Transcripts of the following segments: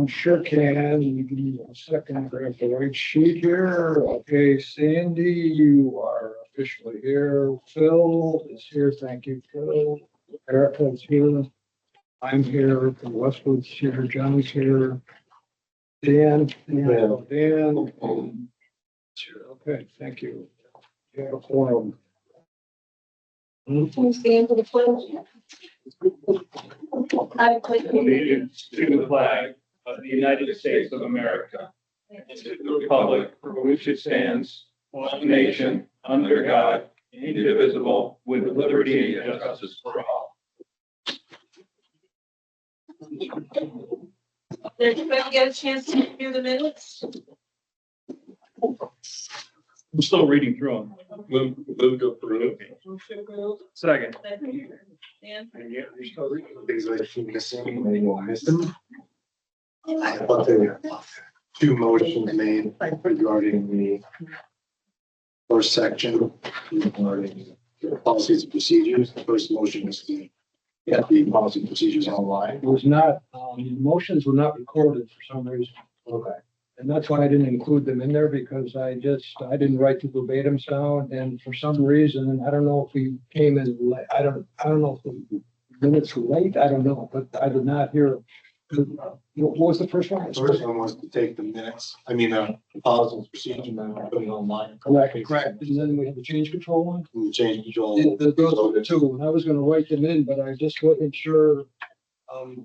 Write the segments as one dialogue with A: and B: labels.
A: Sure can. You give me a second, grab the right sheet here. Okay, Sandy, you are officially here. Phil is here. Thank you, Phil. Erica's here. I'm here. Westwood's here. John's here. Dan. Okay, thank you. You have a forum.
B: Can we stand for the pledge? I pledge
C: Allegiance to the flag of the United States of America and to the republic for which it stands, one nation, under God, indivisible, with liberty and justice for all.
B: Did everybody get a chance to review the minutes?
C: I'm still reading through them. Move to approve. Second.
B: Dan?
A: You're still reading.
D: Things I keep missing, maybe we'll miss them. I thought there were two motions made regarding the first section regarding policies and procedures. The first motion is to get the policy and procedures online.
A: It was not, the motions were not recorded for some reason.
D: Okay.
A: And that's why I didn't include them in there because I didn't write the verbatims down and for some reason, and I don't know if we came in late, I don't know if the minutes were late, I don't know, but I did not hear. What was the first one?
D: The first one was to take the minutes, the policy and procedures and put it online.
A: Correct. And then we had the change control one.
D: We changed control.
A: Those are the two, and I was gonna write them in, but I just wasn't sure.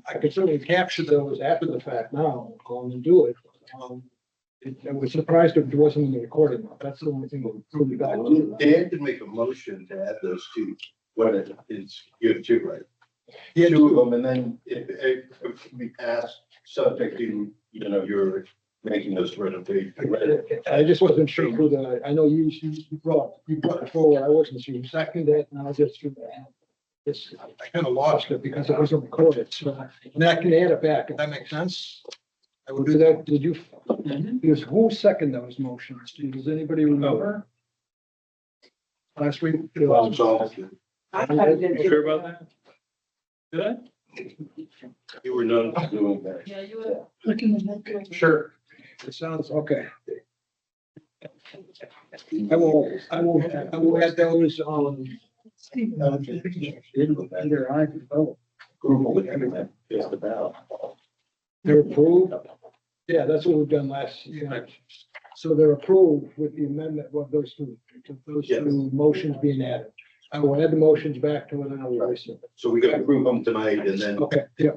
A: I could certainly capture those after the fact now, and do it. I was surprised if there wasn't any recording. That's the only thing that proved back.
E: Dan can make a motion to add those two, what it is, you have two, right?
A: Yeah,
E: Two of them, and then if we pass, subject to, you're making those renovations.
A: I just wasn't sure who I know you brought it forward. I wasn't sure. You seconded it, and I was just, I kind of lost it because it wasn't recorded. So, and I can add it back. If that makes sense. I will do that. Did you? Because who seconded those motions? Does anybody remember? Last week?
D: Well, so
C: You sure about that? Did I?
E: You were known for doing that.
B: Yeah, you were.
A: Sure. It sounds okay. I will add those on. Either I can vote.
E: Just about.
A: They're approved? Yeah, that's what we've done last year. So they're approved with the amendment of those two motions being added. I will add the motions back to it and I'll release it.
E: So we gotta approve them tonight and then
A: Okay, yeah,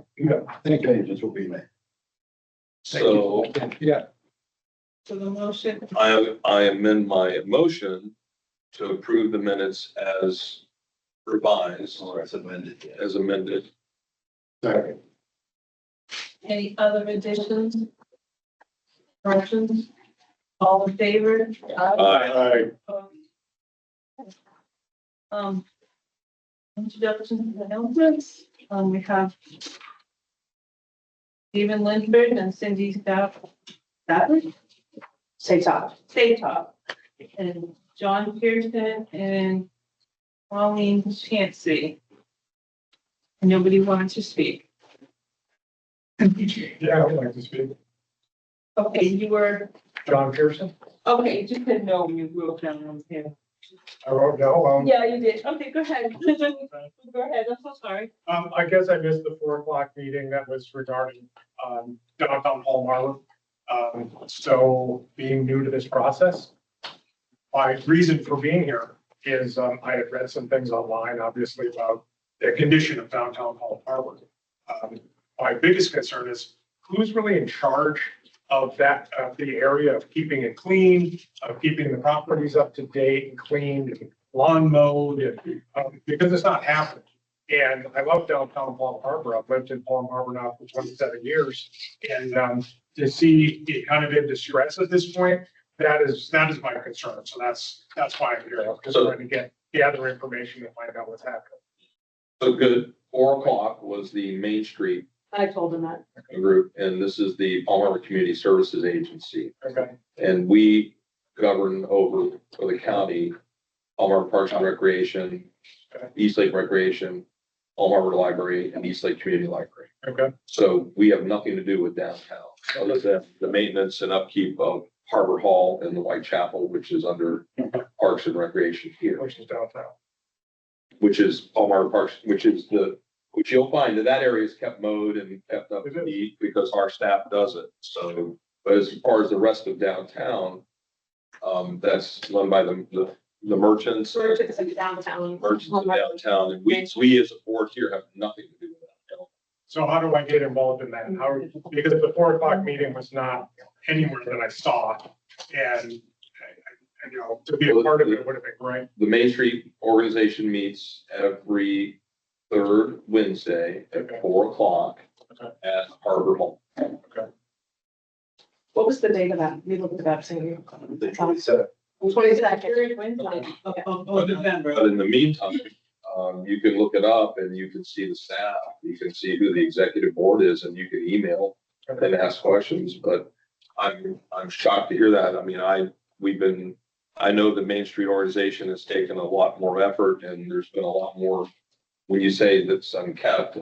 A: thank you.
E: changes will be made.
F: So
A: Yeah,
B: So the motion,
F: I amend my motion to approve the minutes as revised,
E: Or as amended. Yeah.
F: as amended.
D: sorry.
B: any other additions? Corrections? All in favor?
F: Aye.
B: Introductions and announcements. We have Stephen Lindbergh and Cindy Stafford. Say top. And John Pearson and Pauline Chancey. Nobody wants to speak.
A: yeah, I would like to speak.
B: Okay, you were,
A: John Pearson?
B: okay, you just said no when you wrote down on here.
A: I wrote no.
B: Yeah, you did. Okay, go ahead. Go ahead. I'm so sorry.
G: I guess I missed the 4 o'clock meeting that was regarding, downtown Palm Harbor. So being new to this process, my reason for being here is, I had read some things online, obviously, about the condition of downtown Palm Harbor. My biggest concern is who's really in charge of that, the area of keeping it clean, of keeping the properties up to date and cleaned, and lawn mowed, and, because it's not happening. And I love downtown Palm Harbor. I've lived in Palm Harbor now for 27 years. And to see it kind of in distress at this point, that is my concern. So that's why I'm here. I'm just trying to gather information to find out what's happening.
F: So good. 4 o'clock was the Main Street
B: I told him that.
F: group, and this is the Palm Harbor Community Services Agency.
G: Okay.
F: And we govern over for the county, Palm Harbor Parks and Recreation, East Lake Recreation, Palm Harbor Library and East Lake Community Library.
G: Okay.
F: So we have nothing to do with downtown, other than the maintenance and upkeep of Harbor Hall and the Whitechapel, which is under Parks and Recreation here,
G: Which is downtown.
F: which is Palm Harbor Parks, which you'll find that area is kept mowed and kept up
G: It
F: to
G: is.
F: neat because our staff does it. So, but as far as the rest of downtown, that's run by the merchants.
B: Merchants in downtown.
F: Merchants in downtown, and we as a board here have nothing to do with that.
G: So how do I get involved in that? How, because the 4 o'clock meeting was not anywhere that I saw. And, you know, to be a part of it would have been great.
F: The Main Street organization meets every third Wednesday at
G: Okay.
F: 4 o'clock
G: Okay.
F: at Harbor Hall.
B: What was the date of that? We looked at that, Sandy.
E: The 27th.
B: 22nd.
F: But in the meantime, you can look it up and you can see the staff, you can see who the executive board is, and you can email and ask questions, but I'm shocked to hear that. I mean, I know the Main Street organization has taken a lot more effort, and there's been a lot more. When you say that's unkept,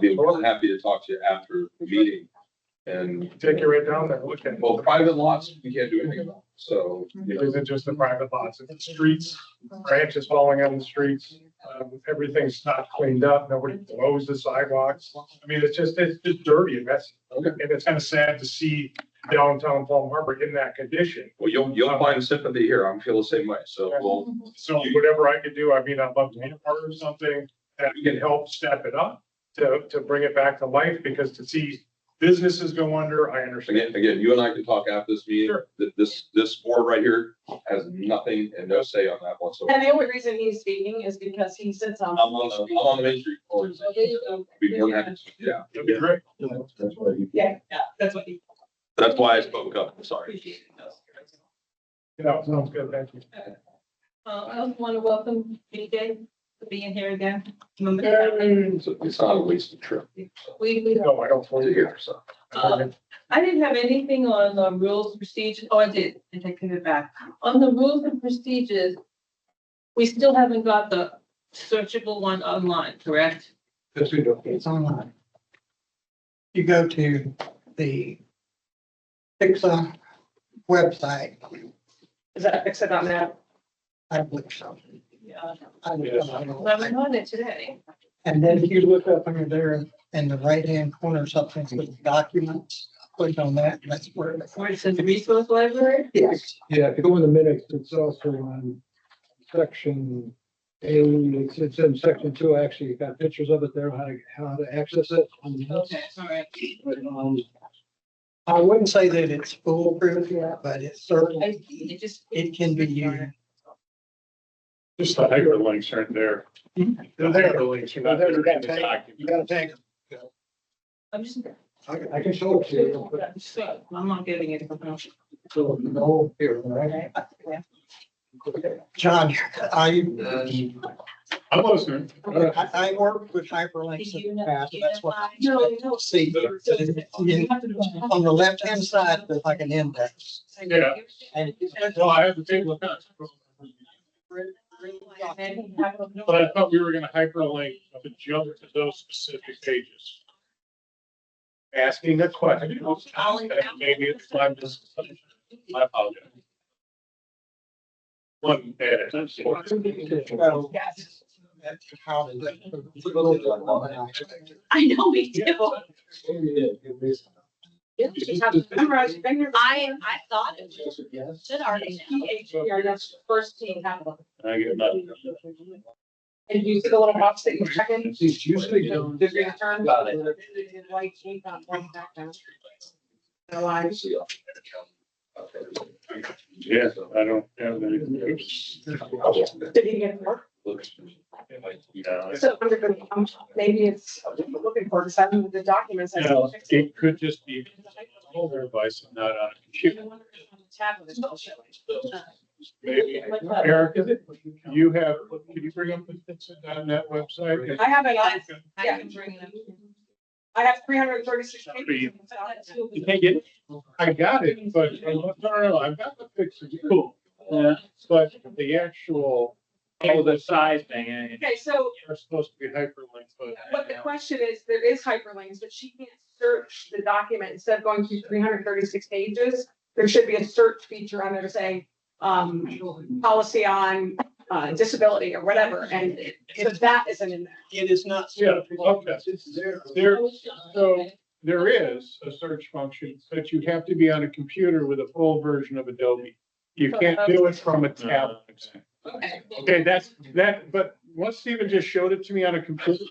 F: be more than happy to talk to you after the meeting. And
G: Take you right down there, look at it.
F: well, private lots, we can't do anything about, so. you know,
G: Is it just the private lots? It's the streets, branches falling on the streets, everything's not cleaned up, nobody blows the sidewalks. I mean, it's just dirty and messy.
F: Okay.
G: And it's kind of sad to see downtown Palm Harbor in that condition.
F: Well, you'll find sympathy here. I'm feel the same way, so we'll.
G: So whatever I could do, I mean, I'd love to be a part of something that can help step it up to bring it back to life, because to see businesses go under, I understand.
F: Again, you and I can talk after this meeting.
G: Sure.
F: That this board right here has nothing and no say on that whatsoever.
B: And the only reason he's speaking is because he sits on.
F: I'm on the Main Street. Be more than happy to- Yeah,
G: That'd be great.
E: That's what you.
B: Yeah, that's what he.
F: that's why I spoke up. I'm sorry.
B: Appreciate it.
G: Yeah, sounds good, thank you.
H: I also want to welcome BJ for being here again.
F: It's not a wasted trip
H: We,
G: No, I don't.
F: to hear, so.
H: I didn't have anything on the rules and procedures. Oh, I did. I take it back. On the rules and procedures, we still haven't got the searchable one online, correct?
A: Yes, we do.
I: It's online. You go to the PHCSA website,
B: Is that fix-it.net?
I: I believe so.
H: Yeah.
I: I
G: Yes.
H: Well, I'm on it today.
I: And then if you look up under there in the right-hand corner, something with documents, click on that, and that's where.
H: Where it says resource library?
I: Yes.
A: Yeah, if you go in the minutes, it's also on section A, it's in section 2, actually, you got pictures of it there, how to access it. on the minutes.
H: Okay, all right.
I: I wouldn't say that it's foolproof yet, but it's certainly,
H: It just.
I: it can be used.
C: Just the hyperlinks aren't there.
G: They're there, the links, you're not.
A: You gotta take- you gotta take,
H: I'm just.
A: I can show it to you.
H: So, I'm not getting it.
A: So, no, here, right?
I: John, I
C: I'm listening.
I: worked with hyperlinks in the past, that's what I
H: No,
I: expect to see. On the left-hand side, there's like an index.
C: Yeah.
I: And
C: Well, I have to take a look at it. But I thought we were gonna hyperlink to jump to those specific pages.
G: Asking a question.
C: Maybe it's my misconception. I apologize. One edit.
I: Well, that's how it looks.
H: I know we do. I thought it was. Should already know.
B: PHCR, that's the first team capital.
C: I get nothing.
B: And you see the little box that you check in?
A: It's usually done.
B: The green term.
F: Got it.
B: White ink on one background. No lines.
C: Yeah, I don't have any.
B: Did he get work?
C: No,
B: So under the, maybe it's looking for deciding with the documents.
C: you know, it could just be older device, not on a computer. Maybe. Eric, is it, you have, can you bring up the fixit.net website?
B: I have it on,
H: I can bring it up.
B: I have 336 pages.
C: You can't get, I got it, but no, I've got the fix. Cool. Yeah, but the actual Oh, the size thing.
B: Okay, so
G: They're supposed to be hyperlinks, but.
B: what the question is, there is hyperlinks, but she can't search the document instead of going through 336 pages. There should be a search feature on there to say, policy on, disability or whatever, and so that isn't in there.
I: It is not.
G: Yeah, okay. So there is a search function, but you have to be on a computer with a full version of Adobe. You can't do it from a tablet.
B: Okay.
G: Okay, but once Stephen just showed it to me on a computer,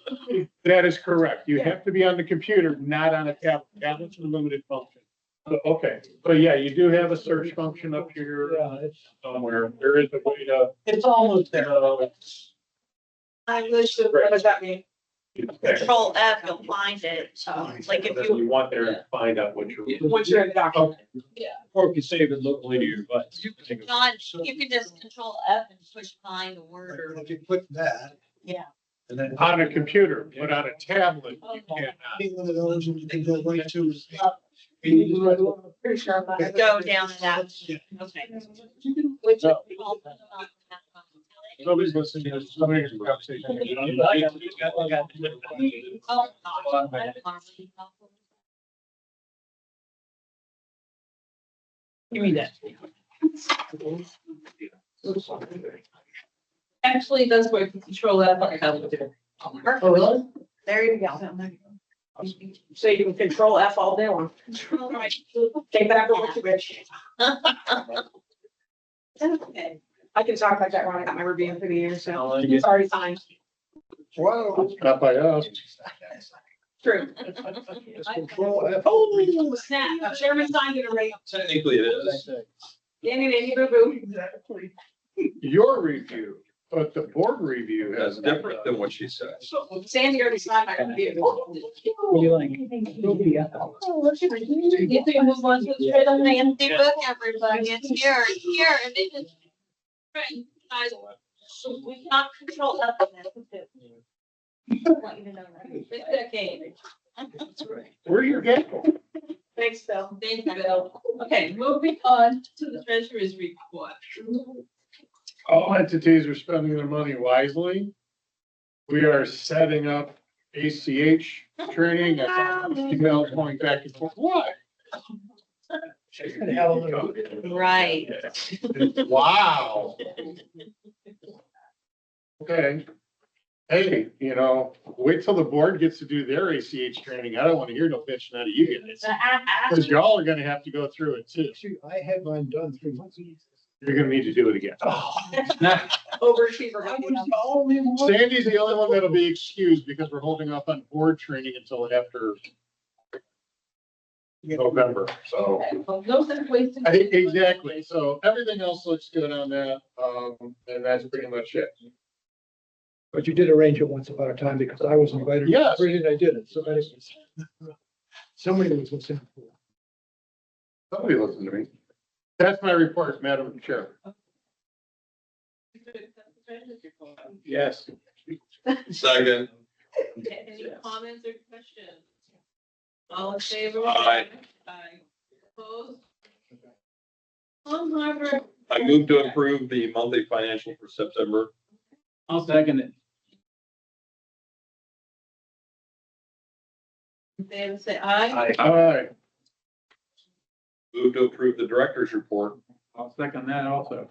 G: that is correct. You have to be on the computer, not on a tablet. Tablet's a limited function. Okay, but yeah, you do have a search function up here
A: Yeah, it's.
G: somewhere. There is a way to.
I: It's almost there.
B: I really should, what does that mean?
J: Control F, you'll find it. Like if you,
G: You want there to find out what you're.
B: Once you're in the document.
C: Or if you save it locally to your device.
J: John, you can just control F and push find a word or,
I: If you put that.
J: yeah.
I: And then.
G: On a computer, but on a tablet, you can't.
I: One of those and you can go right to.
B: Pretty sure I'm not.
J: Go down to that. Okay.
B: Which-
G: No. Nobody's listening to somebody's conversation.
J: Oh,
H: Give me that. Actually, it does work with control F on tablet.
B: Oh, really? There you go. So you can control F all day long.
J: Right.
B: Take that for what you wish.
J: Okay.
B: I can talk like that when I got my review for the year, so it's already signed.
I: Whoa.
G: Not by us.
B: True.
I: Just control F.
B: Oh, snap. Chairman signed it already.
F: Technically it is.
B: Danny, boo boo.
G: Your review, but the board review
F: That's
G: has.
F: different than what she said.
B: Sandy already signed my review.
A: What do you like?
J: You can move on to the trade on the empty book, everybody. It's here, here, and it is. Right, guys, so we cannot control F on that. Want you to know that.
H: It's okay.
G: Where you get?
B: Thanks, Phil.
H: Thank you, Bill. Okay, moving on to the treasurer's report.
G: All entities are spending their money wisely. We are setting up ACH training. I saw emails going back and forth. What?
J: Right.
G: Wow. Okay. Hey, wait till the board gets to do their ACH training. I don't want to hear no bitching out of you guys. Because y'all are gonna have to go through it too.
A: I had mine done 3 months ago.
G: You're gonna need to do it again.
B: Overachiever.
G: Sandy's the only one that'll be excused because we're holding off on board training until after November, so.
H: Okay, well, no sense wasting.
G: Exactly, so everything else looks good on that, and that's pretty much it.
A: But you did arrange it once upon a time because I was invited.
G: Yes.
A: And I did it, so anyways. Somebody was listening.
G: Somebody listen to me. That's my report, Madam Chair. Yes.
F: Second.
H: Any comments or questions? All in favor?
F: Aye.
H: Aye. Opposed? Plum Harbor.
F: I move to approve the monthly financial for September.
C: I'll second it.
H: Favor say aye.
G: All right.
F: Move to approve the director's report.
C: I'll second that also.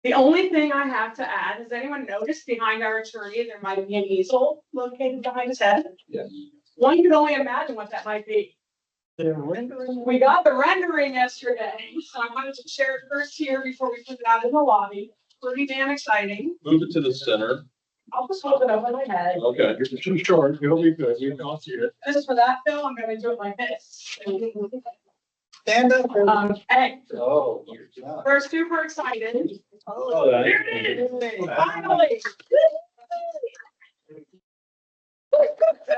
B: The only thing I have to add, has anyone noticed behind our attorney, there might be an easel located behind his head?
A: Yes.
B: One could only imagine what that might be. We got the rendering yesterday, so I wanted to share it first here before we put it out in the lobby. Pretty damn exciting.
F: Move it to the center.
B: I'll just hold it over my head.
F: Okay.
G: You're too short, you'll be good, you don't see it.
B: Just for that, Phil, I'm gonna do it like this.
I: Stand up.
B: Hey,
F: Oh.
B: we're super excited.
F: Oh, that-
B: There it is, finally. So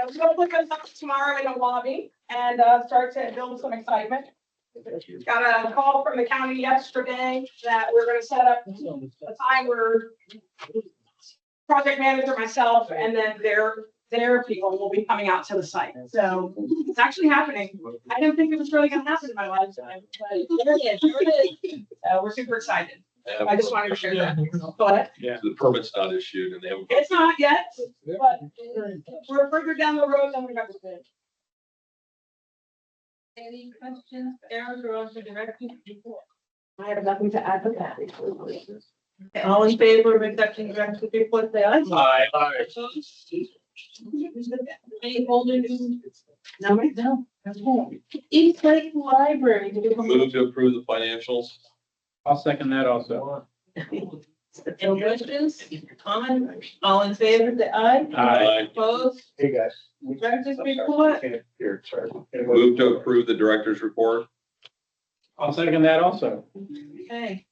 B: I'm gonna put this up tomorrow in the lobby and start to build some excitement. Got a call from the county yesterday that we're gonna set up a time where project manager, myself, and then their people will be coming out to the site. So it's actually happening. I didn't think it was really gonna happen in my lifetime, but there it is. So we're super excited. I just wanted to share that. But
F: The permit's not issued and they haven't.
B: it's not yet, but we're further down the road than we got to bid.
H: Any questions, Eric, or on the director's report?
B: I have nothing to add to that.
H: Okay, all in favor of accepting the director's report, say aye.
C: Aye.
H: Any holders?
B: No,
H: No. Okay. East Lake Library. do we have a
F: Move to approve the financials.
C: I'll second that also.
H: Any questions, comments? All in favor, say aye.
C: Aye.
H: Opposed?
C: Hey, guys.
H: Director's report?
C: Here, sorry.
F: Move to approve the director's report.
C: I'll second that also.
H: Okay.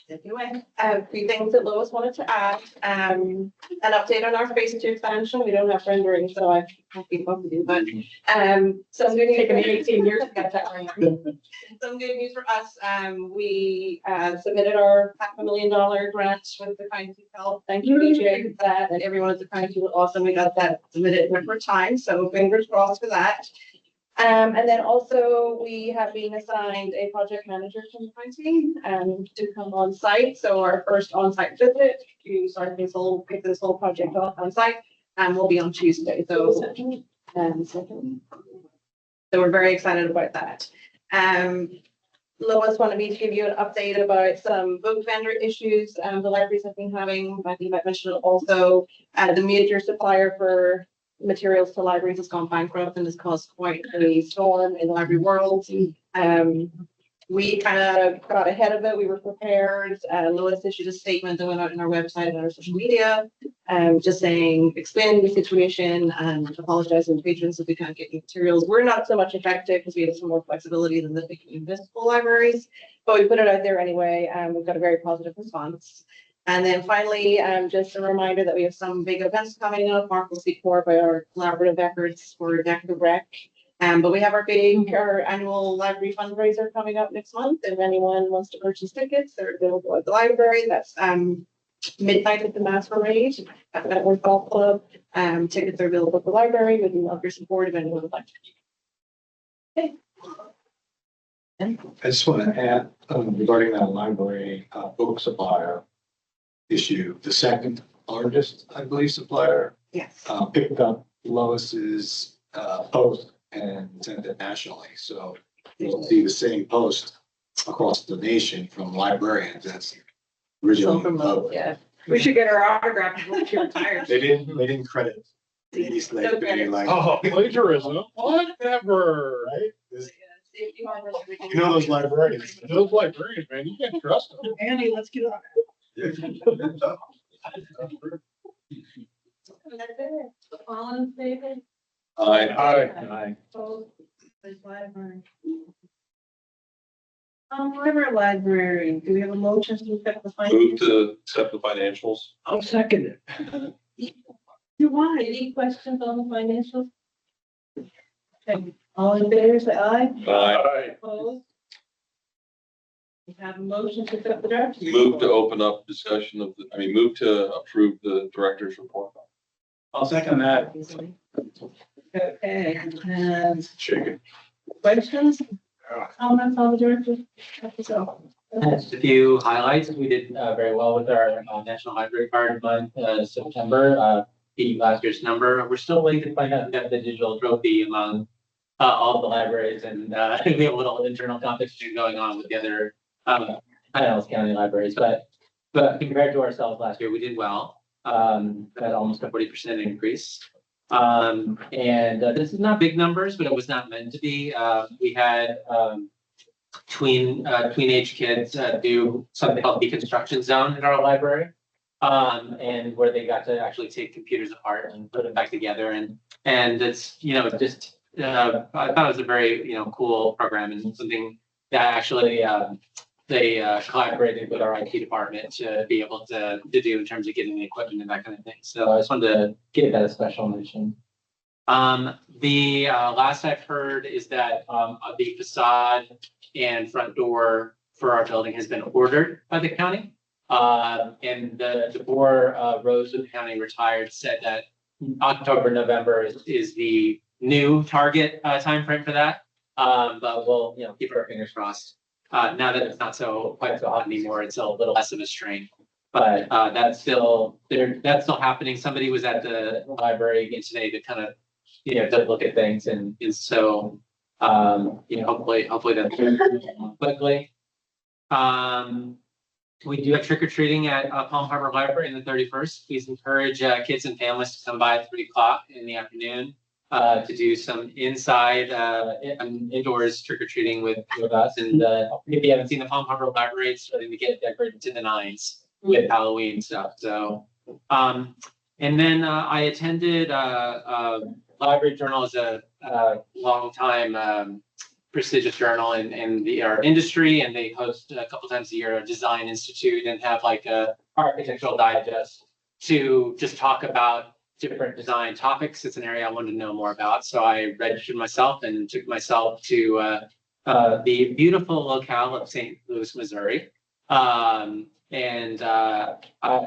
H: Take it away.
B: A few things that Lois wanted to add, an update on our phase 2 expansion. We don't have rendering, so I can't keep up with you, but, some good news. Taken me 18 years to get that right. Some good news for us, we, submitted our $500,000 grant with the County of Health. Thank you, BJ, for that, and everyone at the county was awesome. We got that submitted in record time, so fingers crossed for that. And then also we have been assigned a project manager from the county, to come on site. So our first on-site visit to start kick this whole project off on site, will be on Tuesday. So, so we're very excited about that. Lois wanted me to give you an update about some book vendor issues, the libraries have been having. I think I mentioned it also, the major supplier for materials to libraries has gone bankrupt and has caused quite a storm in the library world. We kind of got ahead of it. We were prepared. Lois issued a statement that went out on our website and our social media, just saying, explaining the situation and apologizing to patrons if we can't get new materials. We're not so much affected because we have some more flexibility than the big municipal libraries, but we put it out there anyway. We've got a very positive response. And then finally, just a reminder that we have some big events coming up. Mark will speak more about our collaborative efforts for Decorative Rec. But we have our annual library fundraiser coming up next month. If anyone wants to purchase tickets, they're available at the library. That's midnight at the Masquerade at Network Golf Club. Tickets are available at the library. We'd love your support if anyone would like to. Okay.
D: I just want to add, regarding that library, book supplier issue, the second largest, I believe, supplier,
B: Yes.
D: picked up Lois's, post and sent it nationally. So you'll see the same post across the nation from librarians. That's originally.
B: Yeah. We should get our autograph before she retires.
D: They didn't credit the East Lake
B: No
D: Community
B: credit.
D: Library.
C: Plagiarism, whatever.
D: Right? This-
B: Safety harbors, everything.
D: You know those librarians.
C: Those librarians, man, you can't trust them.
B: Andy, let's get on.
H: All in favor?
F: Aye.
C: Aye.
H: Opposed? Lake Library. Library, do we have a motion to accept the
F: Move
H: finance?
F: to accept the financials.
A: I'll second it.
H: You want, any questions on the financials? Okay, all in favor, say aye.
F: Aye.
H: Opposed? We have a motion to accept the director's
F: Move to
H: report.
F: open up discussion of move to approve the director's report.
C: I'll second that.
H: Okay, and
C: Chicken.
H: questions, comments on the director's report?
K: Just a few highlights. We did very well with our National Library Card Month, September, beat last year's number. We're still waiting to find out if we have the digital trophy among all the libraries, and we have a little internal competition going on with the other county libraries. But compared to ourselves last year, we did well. At almost a 40% increase. And this is not big numbers, but it was not meant to be. We had tween-age kids do something called deconstruction zone at our library, and where they got to actually take computers apart and put them back together. And it's just I thought it was a very cool program and something that actually they collaborated with our IT department to be able to do in terms of getting the equipment and that kind of thing. So I just wanted to give that a special mention. The last I've heard is that the facade and front door for our building has been ordered by the county. And the board Rose with the county retired said that October, November is the new target timeframe for that. But we'll keep our fingers crossed. Now that it's not quite so hot anymore, it's a little less of a strain. But that's still happening. Somebody was at the library again today to kind of, to look at things, and so hopefully that's quickly. We do have trick or treating at Palm Harbor Library on the 31st. Please encourage kids and families to come by at 3 o'clock in the afternoon to do some indoors trick or treating with us. And if you haven't seen the Palm Harbor Library, it's starting to get decorated to the nines with Halloween stuff. So, and then I attended Library Journal is a long time prestigious journal in our industry, and they host a couple times a year a design institute and have like a architectural digest to just talk about different design topics. It's an area I wanted to know more about, so I registered myself and took myself to the beautiful locale of St. Louis, Missouri. I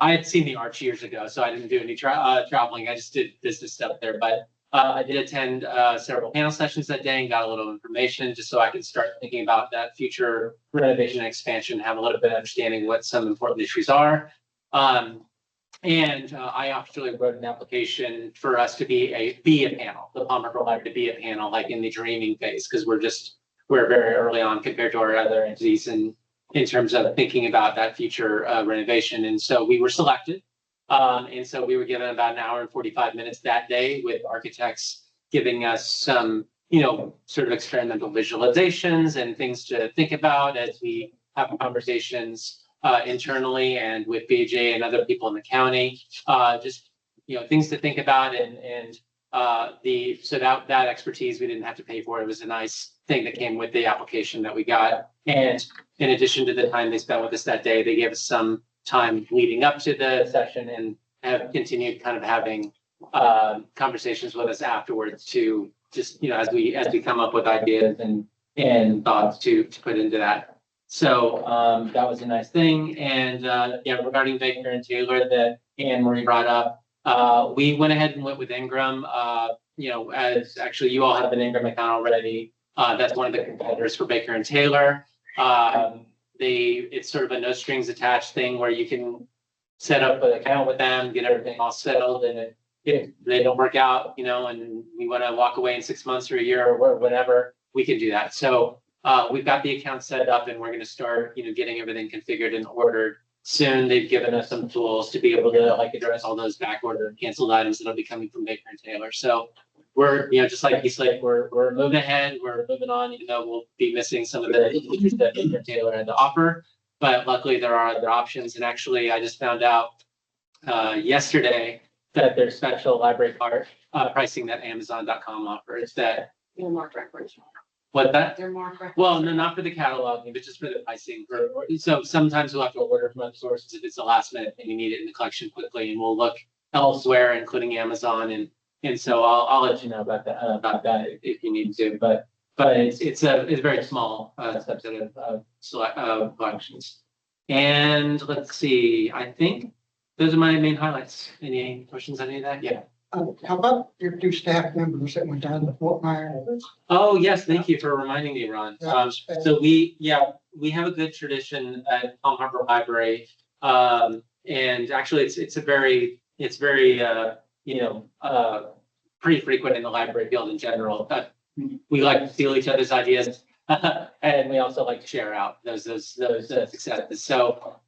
K: had seen the Arch years ago, so I didn't do any traveling. I just did business stuff there, but I did attend several panel sessions that day and got a little information just so I could start thinking about that future renovation and expansion, have a little bit of understanding what some important issues are. I actually wrote an application for us to be a panel, the Palm Harbor Library to be a panel, like in the dreaming phase, because we're very early on compared to our other entities in terms of thinking about that future renovation. And so we were selected. And so we were given about an hour and 45 minutes that day with architects giving us some, sort of experimental visualizations and things to think about as we have conversations internally and with BJ and other people in the county. Just, things to think about so that expertise we didn't have to pay for. It was a nice thing that came with the application that we got. And in addition to the time they spent with us that day, they gave us some time leading up to the session and have continued kind of having conversations with us afterwards to just, as we come up with ideas and thoughts to put into that. So that was a nice thing. And regarding Baker and Taylor that Anne Marie brought up, we went ahead and went with Ingram. As actually you all have an Ingram account already. That's one of the competitors for Baker and Taylor. It's sort of a no strings attached thing where you can set up an account with them, get everything all settled, and if they don't work out, and we want to walk away in 6 months or a year or whatever, we can do that. So we've got the account set up, and we're going to start, getting everything configured and ordered soon. They've given us some tools to be able to address all those back order canceled items that'll be coming from Baker and Taylor. So we're, just like Eastlake, we're moving ahead, we're moving on, even though we'll be missing some of the features that Baker Taylor had to offer. But luckily there are other options. And actually I just found out yesterday that there's special library card pricing that Amazon.com offers that.
B: They're marked records.
K: What that?
B: They're marked records.
K: Well, no, not for the cataloging, but just for the pricing. So sometimes we'll have to order from other sources if it's the last minute and you need it in the collection quickly, and we'll look elsewhere, including Amazon, and so I'll let you know about that if you need to. But it's a very small subset of collections. And let's see, I think those are my main highlights. Any questions on any of that? Yeah.
I: How about your two staff members that went down to Fort Myers?
K: Oh, yes, thank you for reminding me, Ron. So we have a good tradition at Palm Harbor Library. And actually it's very pretty frequent in the library field in general. We like to steal each other's ideas. And we also like to share out those successes. So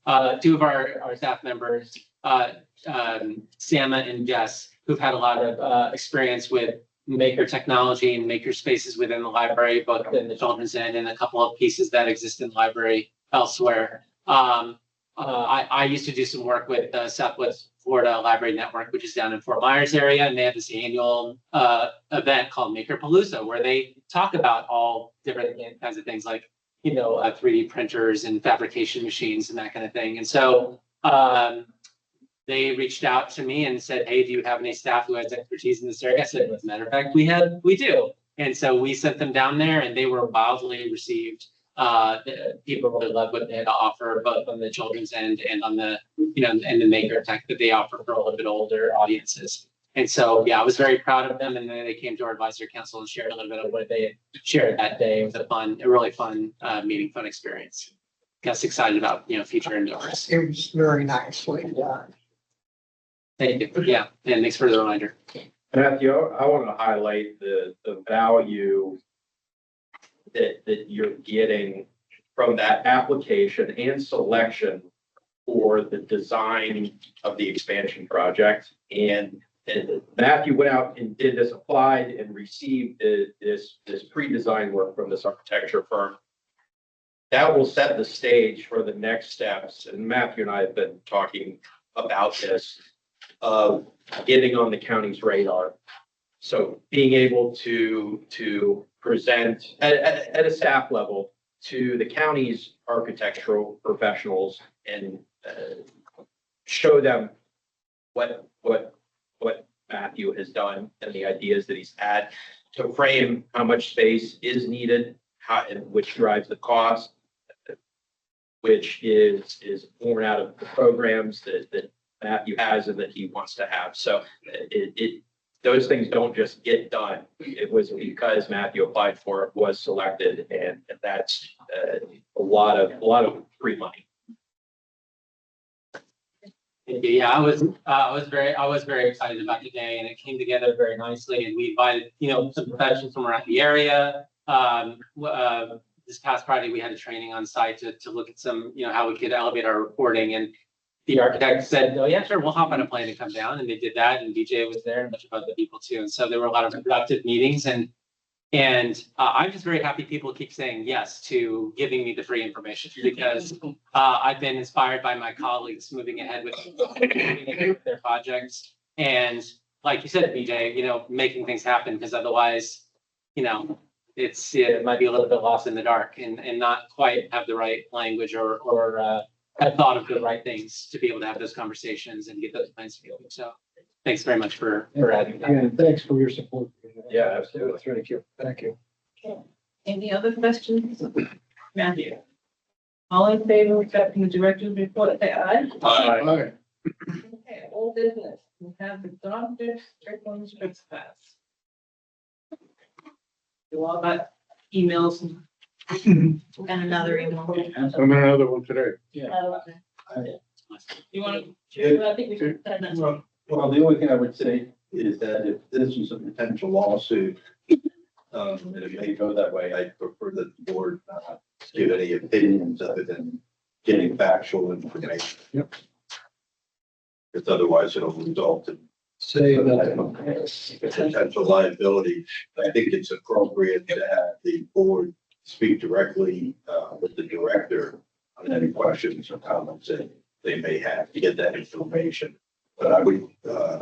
K: two of our staff members, Sama and Jess, who've had a lot of experience with maker technology and maker spaces within the library, both in the children's end and a couple of pieces that exist in the library elsewhere. I used to do some work with the Southwest Florida Library Network, which is down in Fort Myers area, and they have this annual event called Makerpalooza, where they talk about all different kinds of things like, 3D printers and fabrication machines and that kind of thing. And so they reached out to me and said, "Hey, do you have any staff who has expertise in this area?" I said, "As a matter of fact, we do." And so we sent them down there, and they were wildly received. People really love what they had to offer, both on the children's end and on the, and the maker tech that they offer for a little bit older audiences. And so, yeah, I was very proud of them, and then they came to our advisory council and shared a little bit of what they had shared that day. It was a really fun meeting, fun experience. Got us excited about, future endeavors.
I: It was very nicely done.
K: Thank you. Yeah, and thanks for the reminder.
C: Matthew, I want to highlight the value that you're getting from that application and selection for the design of the expansion project. And Matthew went out and did this, applied and received this pre-design work from this architecture firm. That will set the stage for the next steps. And Matthew and I have been talking about this, of getting on the county's radar. So being able to present at a staff level to the county's architectural professionals and show them what Matthew has done and the ideas that he's had to frame how much space is needed, which drives the cost, which is born out of the programs that Matthew has and that he wants to have. So those things don't just get done. It was because Matthew applied for it, was selected, and that's a lot of free money.
K: Yeah, I was very excited about the day, and it came together very nicely. And we invited, some professionals from around the area. This past Friday, we had a training on site to look at some, how we could elevate our reporting. And the architect said, "Oh yeah, sure, we'll hop on a plane and come down." And they did that, and DJ was there, and a bunch of other people too. And so there were a lot of productive meetings, and I'm just very happy people keep saying yes to giving me the free information, because I've been inspired by my colleagues moving ahead with their projects. And like you said, BJ, making things happen, because otherwise, it might be a little bit lost in the dark and not quite have the right language or have thought of the right things to be able to have those conversations and get those plans together. So thanks very much for adding that.
A: And thanks for your support.
C: Yeah, absolutely.
A: Thank you. Thank you.
H: Any other questions? Matthew? All in favor of accepting the director's report, say aye.
C: Aye.
H: Okay, old business. We have the Dr. Strickland scripts pass. You all got emails and.
J: And another email.
E: Another one today.
H: You want to, I think we should send that.
E: Well, the only thing I would say is that if this was a potential lawsuit, and it may go that way, I prefer that the board not give any opinions other than getting factual information.
A: Yep.
E: Because otherwise it'll result in
A: Say that.
E: potential liability. I think it's appropriate to have the board speak directly with the director on any questions or comments that they may have to get that information. But I would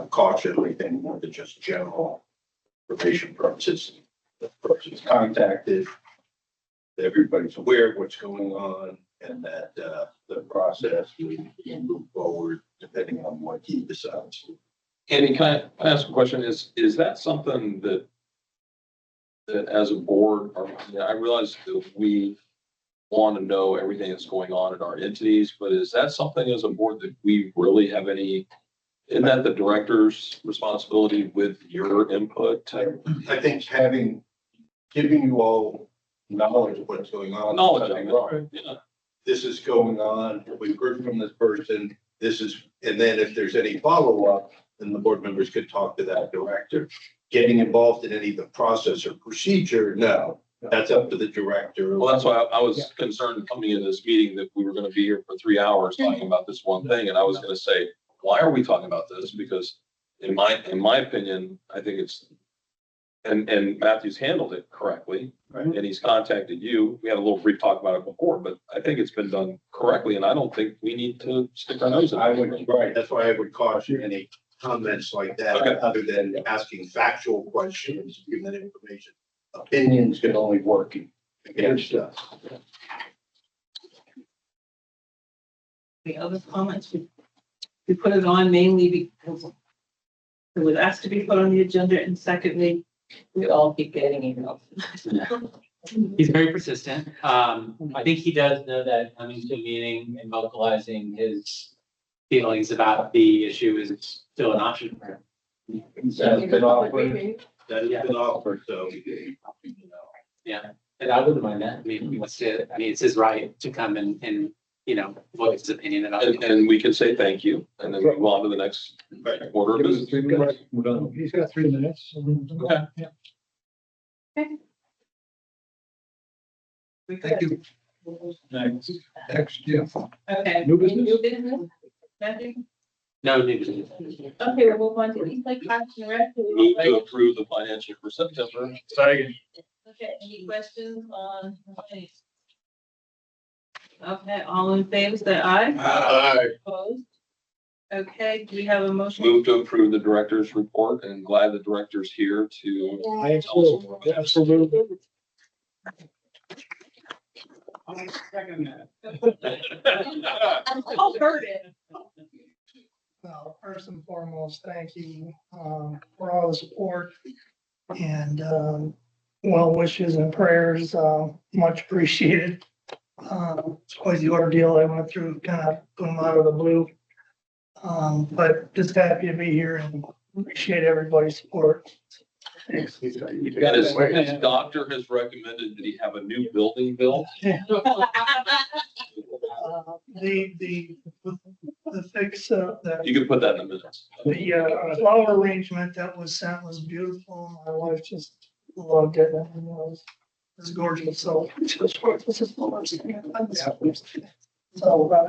E: caution anything more than just general information purposes. The person's contacted, everybody's aware of what's going on, and that the process will move forward depending on what he decides.
F: Andy, can I ask a question? Is that something that as a board, I realize that we want to know everything that's going on in our entities, but is that something as a board that we really have any, isn't that the director's responsibility with your input?
E: I think giving you all knowledge of what's going on.
F: Knowledge of it, yeah.
E: This is going on, we've heard from this person, and then if there's any follow-up, then the board members could talk to that director. Getting involved in any of the process or procedure, no, that's up to the director.
F: Well, that's why I was concerned coming in this meeting that we were going to be here for 3 hours talking about this one thing. And I was going to say, why are we talking about this? Because in my opinion, I think it's, and Matthew's handled it correctly, right? And he's contacted you. We had a little brief talk about it before, but I think it's been done correctly. And I don't think we need to stick our nose in it.
E: Right, that's why I would caution any comments like that,
F: Okay.
E: other than asking factual questions, giving that information. Opinions can only work against us.
H: The other comments, we put it on mainly because it was asked to be put on the agenda, and secondly, we all keep getting emails.
K: He's very persistent. I think he does know that coming to a meeting and vocalizing his feelings about the issue is still an option for him.
C: That's been offered.
E: That has been offered, so.
K: Yeah, and I wouldn't mind that. I mean, he wants to, I mean, it's his right to come and, you know, voice his opinion about it.
F: And we can say thank you and then move on to the next
E: Right.
F: order of
A: Give us
F: business.
A: 3 minutes. We're done. He's got 3 minutes.
F: Okay.
A: Yeah.
B: Okay.
A: Thank you.
C: Next.
A: Next, yeah.
H: Okay.
A: New business?
H: New business? Nothing?
K: No news.
H: Okay, we'll move on to East Lake Parks and Rec.
F: Move to approve the financial for September.
C: Second.
H: Okay, any questions on? Finance? Okay, all in favor, say aye.
F: Aye.
H: Opposed? Okay, do we have a motion?
F: Move to approve the director's report and glad the director's here to.
A: I absolutely, absolutely.
B: I'll heard it.
I: Well, first and foremost, thank you, for all the support and, well wishes and prayers, much appreciated. It's quite the ordeal I went through, kind of put them out of the blue. But just happy to be here and appreciate everybody's support. Thanks.
F: And his doctor has recommended that he have a new building built.
I: The fix, the
F: You can put that in the minutes.
I: flower arrangement that was sent was beautiful. My wife just loved it. And it was gorgeous. So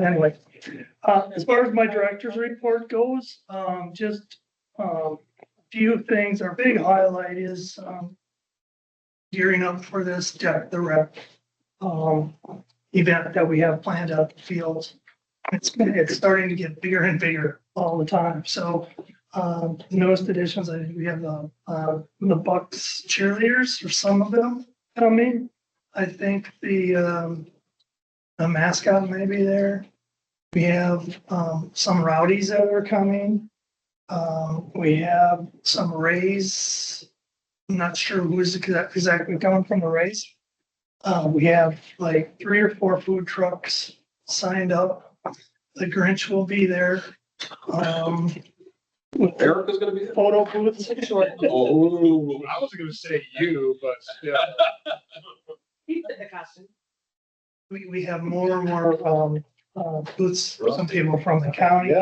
I: anyway, as far as my director's report goes, just a few things. Our big highlight is gearing up for this Deck the Rec event that we have planned out the fields. It's starting to get bigger and bigger all the time. So newest additions, I think we have the Bucks cheerleaders, or some of them coming. I think the mascot may be there. We have some rowdies that are coming. We have some Rays. I'm not sure who's exactly coming from the Rays. We have like 3 or 4 food trucks signed up. The Grinch will be there.
F: Erica's gonna be there.
I: Photo booths.
F: Oh.
G: I was gonna say you, but yeah.
B: He's in the costume.
I: We have more and more booths, some people from the county.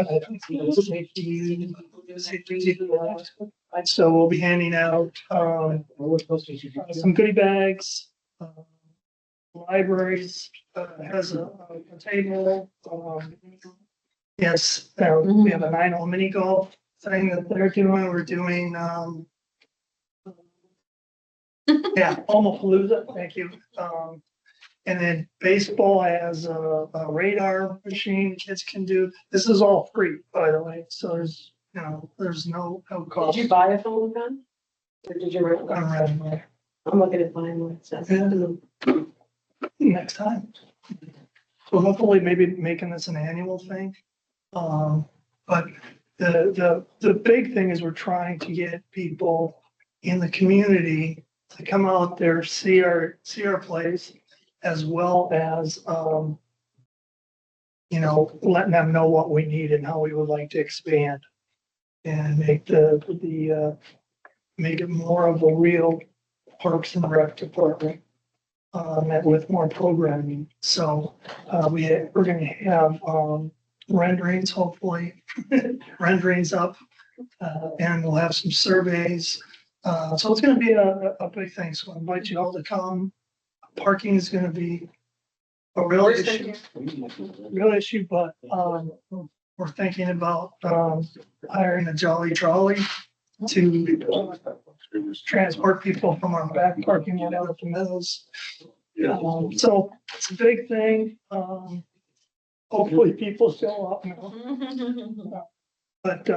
I: So we'll be handing out some goodie bags. Libraries has a table. Yes, we have a 9-hole mini golf thing that they're doing. We're doing Omahalooza, thank you. And then baseball has a radar machine kids can do. This is all free, by the way, so there's no cost.
B: Did you buy a phone gun? Or did you rent one? I'm looking at buying one. So.
I: Yeah. Next time. So hopefully maybe making this an annual thing. But the big thing is we're trying to get people in the community to come out there, see our place, as well as, letting them know what we need and how we would like to expand and make make it more of a real Parks and Rec department. And with more programming. So we're going to have renderings, hopefully, renderings up, and we'll have some surveys. So it's going to be a big thing. So I invite you all to come. Parking is going to be a real issue, but we're thinking about hiring a Jolly Trolley to transport people from our back parking lot out to Meadows. So it's a big thing. Hopefully people show up now. But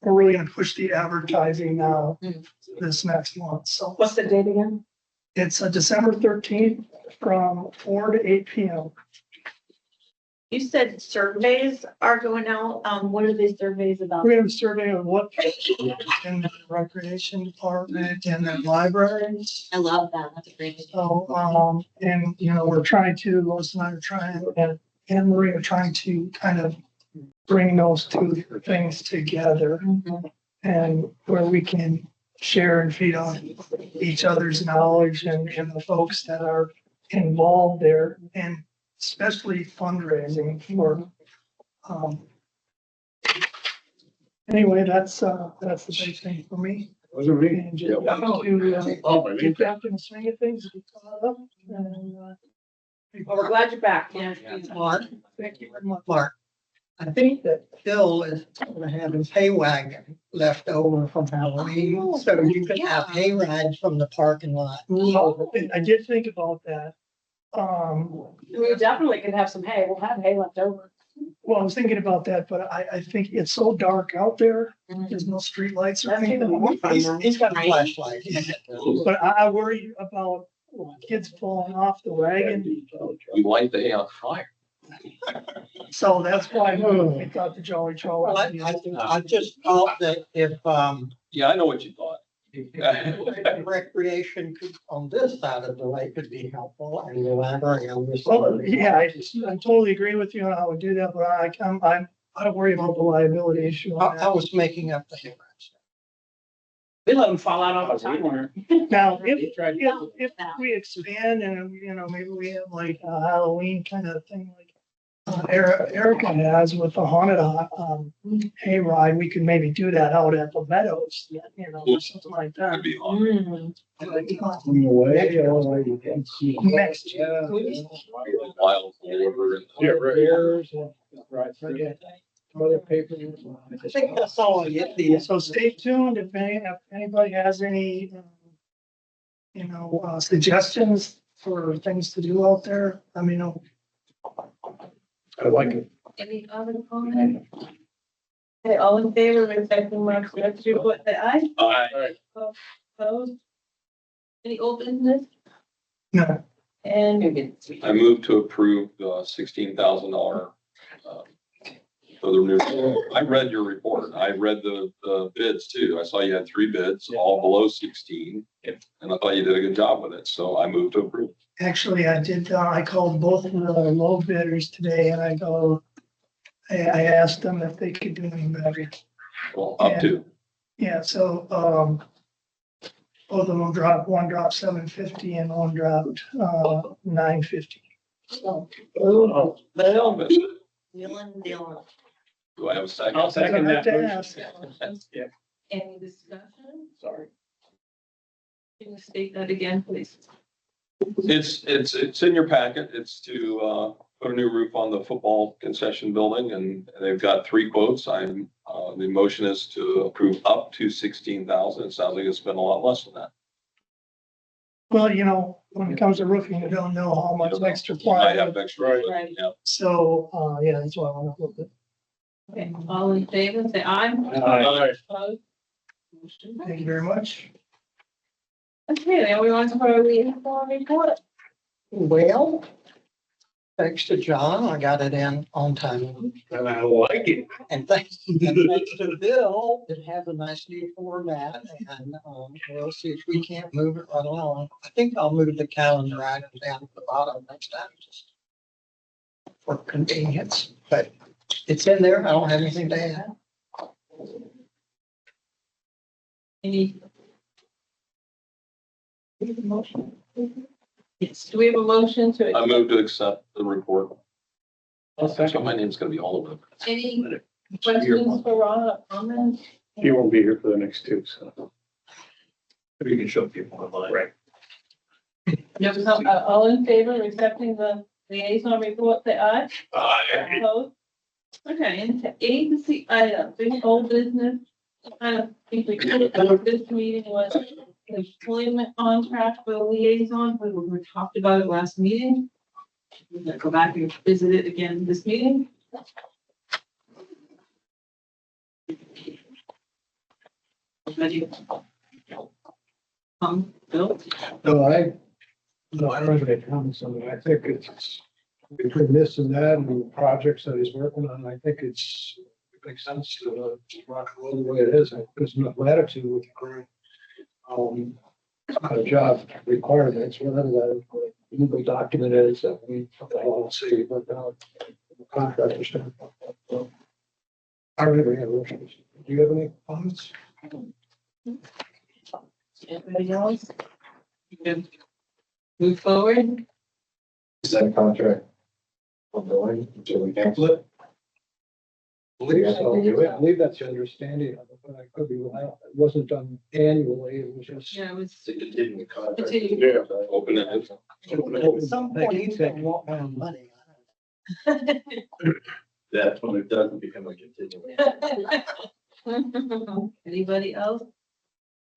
I: we're really gonna push the advertising now this next month. So
B: What's the date again?
I: it's December 13th from 4 to 8 p.m.
J: You said surveys are going out. What are these surveys about?
I: We're gonna have a survey of what in the recreation department and then libraries.
J: I love that. That's a great idea.
I: So, and, we're trying to, Lois and I are trying, and Maria are trying to kind of bring those two things together. and where we can share and feed on each other's knowledge and the folks that are involved there, and especially fundraising for, anyway, that's the big thing for me.
A: Those are me.
I: And just to get back in the swing of things, get caught up, and,
B: Well, we're glad you're back.
H: Yeah.
L: Mark,
I: thank you very much.
L: Mark, I think that Phil is gonna have his hay wagon left over from Halloween, so you can have hay rides from the parking lot.
I: I did think about that.
B: We definitely can have some hay. We'll have hay left over.
I: Well, I was thinking about that, but I think it's so dark out there. There's no street lights or
B: That's
I: anything.
L: He's got a flashlight.
I: But I worry about kids falling off the wagon.
F: We light the hay on fire.
I: So that's why we thought the Jolly Troll.
L: Well, I just thought that if,
F: Yeah, I know what you thought.
L: recreation could, on this side of the lake could be helpful and the library on this.
I: Well,
L: side.
I: yeah, I totally agree with you on how we do that, but I worry about the liability issue on
L: I
I: that.
L: was making up the hay rides.
B: We let them fall out all the time.
I: Now, if we expand and, maybe we have like a Halloween kind of thing like Erica has with the haunted, hayride, we could maybe do that out at the Meadows, or something like that.
F: That'd be awesome.
A: From the way, you can see.
I: Next year.
F: Wild boar and.
A: Bears and, right, forget, other papers.
L: I think that's all I get the.
I: So stay tuned if anybody has any, suggestions for things to do out there. I mean,
A: I like it.
H: Any other comments? Okay, all in favor of accepting Mark's director's report, say aye.
F: Aye.
H: Opposed? Any old business?
I: no,
H: And
F: I move to approve the $16,000 for the new. I read your report. I read the bids too. I saw you had 3 bids, all below 16. And I thought you did a good job with it. So I moved to approve.
I: actually, I did, I called both of the low bidders today and I asked them if they could do any better.
F: Well, up to.
I: Yeah, so, both of them dropped, one dropped $750 and one dropped, $950.
H: so,
F: Oh,
H: Bill,
J: Dylan.
F: do I have a second?
A: I'll second that
I: I have to
A: motion.
I: ask.
H: any discussion?
A: Sorry.
H: Can you state that again, please?
F: It's in your packet. It's to put a new roof on the football concession building, and they've got 3 quotes. The motion is to approve up to 16,000. It sounds like it's been a lot less than that.
I: Well, when it comes to roofing, you don't know how much extra
F: I have
I: plywood.
F: extra.
H: Right.
F: Yeah.
I: So, yeah, that's why I want to look at.
H: Okay, all in favor, say aye.
A: Aye.
H: Opposed? Motion
I: Thank you very much.
H: Okay, then we want to put a liaison report.
L: Well, thanks to John, I got it in on time.
A: And I like it.
L: And thanks to Bill, it has a nice new format and, we'll see if we can't move it right along. I think I'll move the calendar items down to the bottom next time, just for convenience, but it's in there. I don't have anything to add.
H: Any? Do we have a motion? Yes, do we have a motion to?
F: I move to accept the report.
A: I'll
F: So
A: second.
F: my name's gonna be all over it.
H: Any questions for Ron, comments?
A: You won't be here for the next 2, so. You can show people online. Right.
H: No, all in favor of accepting the liaison report, say aye.
A: Aye.
H: Opposed? Okay, into agency items, big old business. Kind of think we could have, this meeting was the employment contract for the liaison, but we talked about it last meeting. We're gonna go back and visit it again this meeting. Ready? Bill?
A: No, I don't have any comments on it. I think it's between this and that and the projects that he's working on, I think it makes sense to rock and roll the way it is. There's enough latitude with the current, it's not a job requirements, whatever that legal document is that we all see, but, contractor standpoint. I don't have any other issues. Do you have any comments?
H: Anybody else? You can move forward.
D: Is that contract ongoing until we cancel it?
A: Believe so. I believe that's the understanding of it, but I could be wrong. It wasn't done annually. It was just.
H: Yeah, it was.
E: It's a continuing contract.
H: Continue.
F: Open it.
L: At some point, he's gonna want more money.
E: That's when it doesn't become a continuing.
H: Anybody else?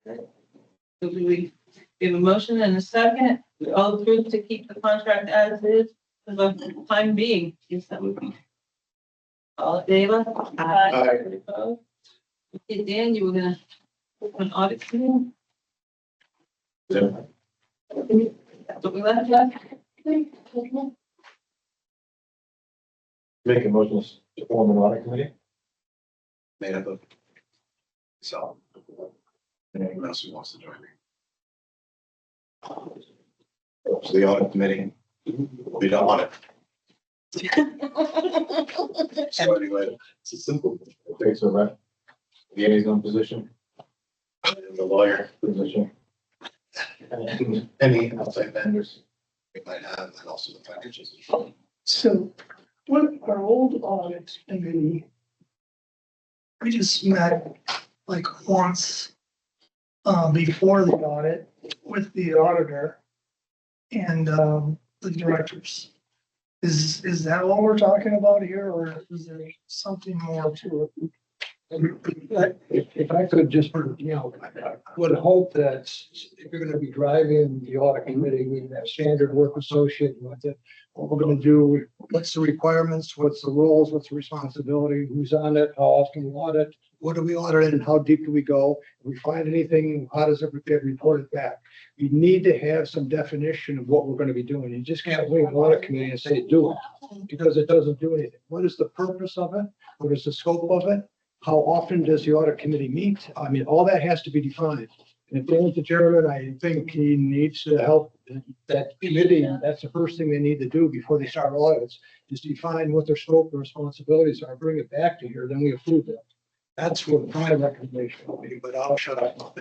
H: So we have a motion and a second. We all approved to keep the contract as is for the time being. Yes, that would be. All in favor?
D: Aye.
H: Opposed? Okay, Dan, you were gonna open audit committee? That's what we left.
D: Make a motion to form an audit committee.
E: Made up of. So. Anyone else who wants to join me? So the audit committee, we don't want it. So anyway, it's a simple,
D: Okay, so that liaison position,
E: the lawyer,
D: position.
E: and any outside vendors we might have, and also the financials.
I: So, what our old audit committee, we just met like once before the audit with the auditor and the directors. Is that what we're talking about here, or is there something more to it?
A: If I could just, I would hope that if you're gonna be driving the audit committee, we have standard work associated with it. What we're gonna do, what's the requirements, what's the roles, what's the responsibility, who's on it, how often we audit, what do we audit and how deep do we go? If we find anything, how does it get reported back? We need to have some definition of what we're gonna be doing. You just can't leave an audit committee and say, do it, because it doesn't do anything. What is the purpose of it? What is the scope of it? How often does the audit committee meet? I mean, all that has to be defined. And if Dan's the chairman, I think he needs to help that committee. That's the first thing they need to do before they start audits, is define what their scope and responsibilities are, bring it back to here, then we approve it. That's what my recommendation will be, but I'll shut up.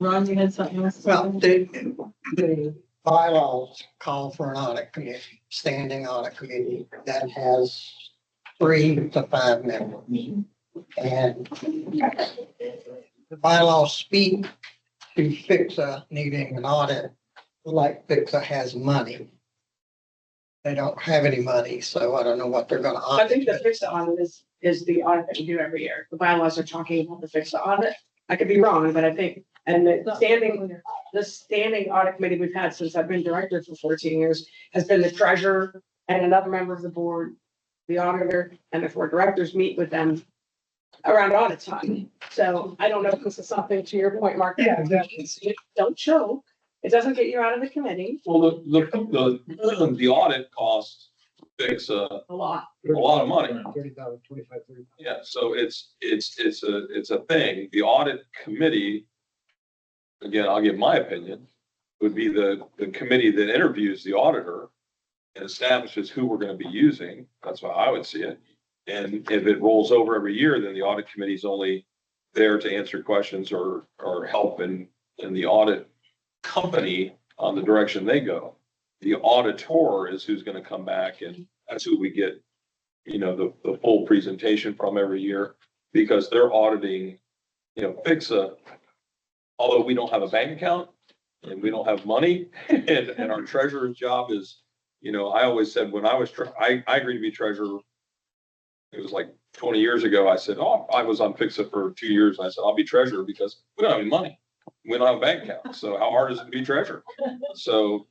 H: Ron, you had something else?
L: Well, the bylaws call for an audit committee, standing audit committee that has 3 to 5 members. And the bylaws speak to FICSA needing an audit, like FICSA has money. They don't have any money, so I don't know what they're gonna
B: I think the
L: audit.
B: FICSA audit is the audit that we do every year. The bylaws are talking about the FICSA audit. I could be wrong, but I think, and the standing audit committee we've had since I've been director for 14 years has been the treasurer and another member of the board, the auditor, and the 4 directors meet with them around audit time. So I don't know if this is something, to your point, Mark.
I: Yeah, exactly.
B: Don't choke. It doesn't get you out of the committee
F: Well, the audit costs fix a
B: a lot.
F: lot of money.
A: 30,000, 25, 30.
F: Yeah, so it's a thing. The audit committee, again, I'll give my opinion, would be the committee that interviews the auditor and establishes who we're gonna be using. That's how I would see it. And if it rolls over every year, then the audit committee is only there to answer questions or help in the audit company on the direction they go. The auditor is who's gonna come back, and that's who we get, the full presentation from every year, because they're auditing, FICSA. Although we don't have a bank account and we don't have money, and our treasurer's job is, I always said when I was, I agreed to be treasurer. It was like 20 years ago. I said, I was on FICSA for 2 years. I said, I'll be treasurer because we don't have any money. We don't have a bank account. So how hard is it to be treasurer? So.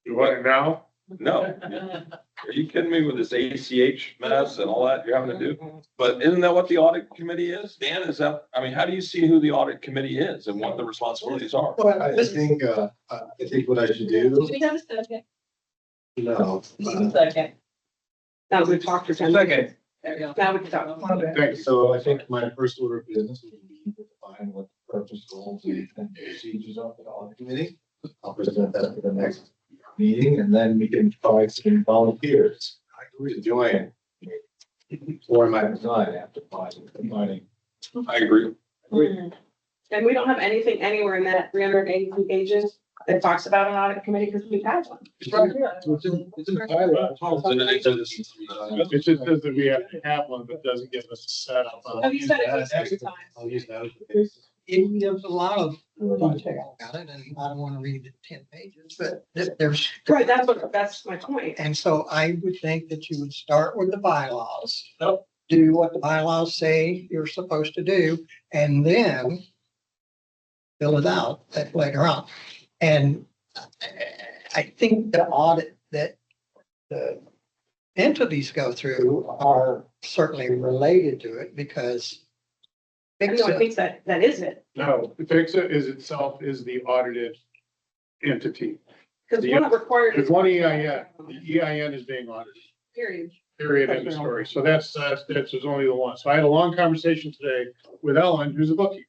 C: You want it now?
F: No. Are you kidding me with this ACH mess and all that you're having to do? But isn't that what the audit committee is? Dan, how do you see who the audit committee is and what the responsibilities are?
D: Well, I think what I should do,
H: Do we have a second? Second.
B: Now we've talked for 10 minutes.
H: There we go.
B: Now we can talk.
I: My bad.
D: okay, so I think my first order of business would be to define what the purpose, goals, and procedures are for the audit committee. I'll present that at the next meeting, and then we can find some volunteers to join. Or I might resign after defining.
F: I agree.
B: And we don't have anything anywhere in that 382 pages that talks about an audit committee because we've had one.
A: It's right here. It's in the bylaws.
G: It just says that we have to have one, but doesn't give us a setup.
B: Have you said it to us 3 times?
D: I'll use that.
L: There's a lot of detail about it, and I don't want to read the 10 pages, but there's.
B: Right, that's my point.
L: And so I would think that you would start with the bylaws.
G: Yep.
L: Do what the bylaws say you're supposed to do, and then fill it out that later on. And I think the audit that the entities go through are certainly related to it because
B: No, I think that is it.
G: No, PHCSA is itself is the audited entity.
B: Because we're not required.
G: There's one EIN, the EIN is being audited,
B: Period.
G: period, end of story. So that's there's only the one. So I had a long conversation today with Ellen, who's a bookkeeper,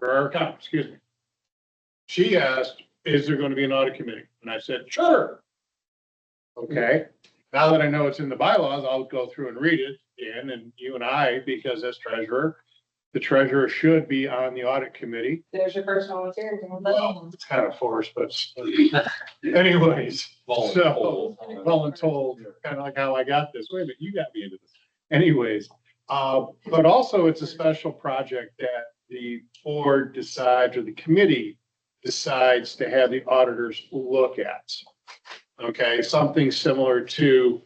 G: or our accountant, excuse me. She asked, is there going to be an audit committee? And I said, sure. Okay, now that I know it's in the bylaws, I'll go through and read it, Dan, and you and I, because as treasurer, the treasurer should be on the audit committee.
B: There's your first volunteer.
G: Well, it's kind of forced, but anyways, so, voluntold, kind of like how I got this. Wait a minute, you got me into this. Anyways, but also it's a special project that the board decides, or the committee decides to have the auditors look at. Okay, something similar to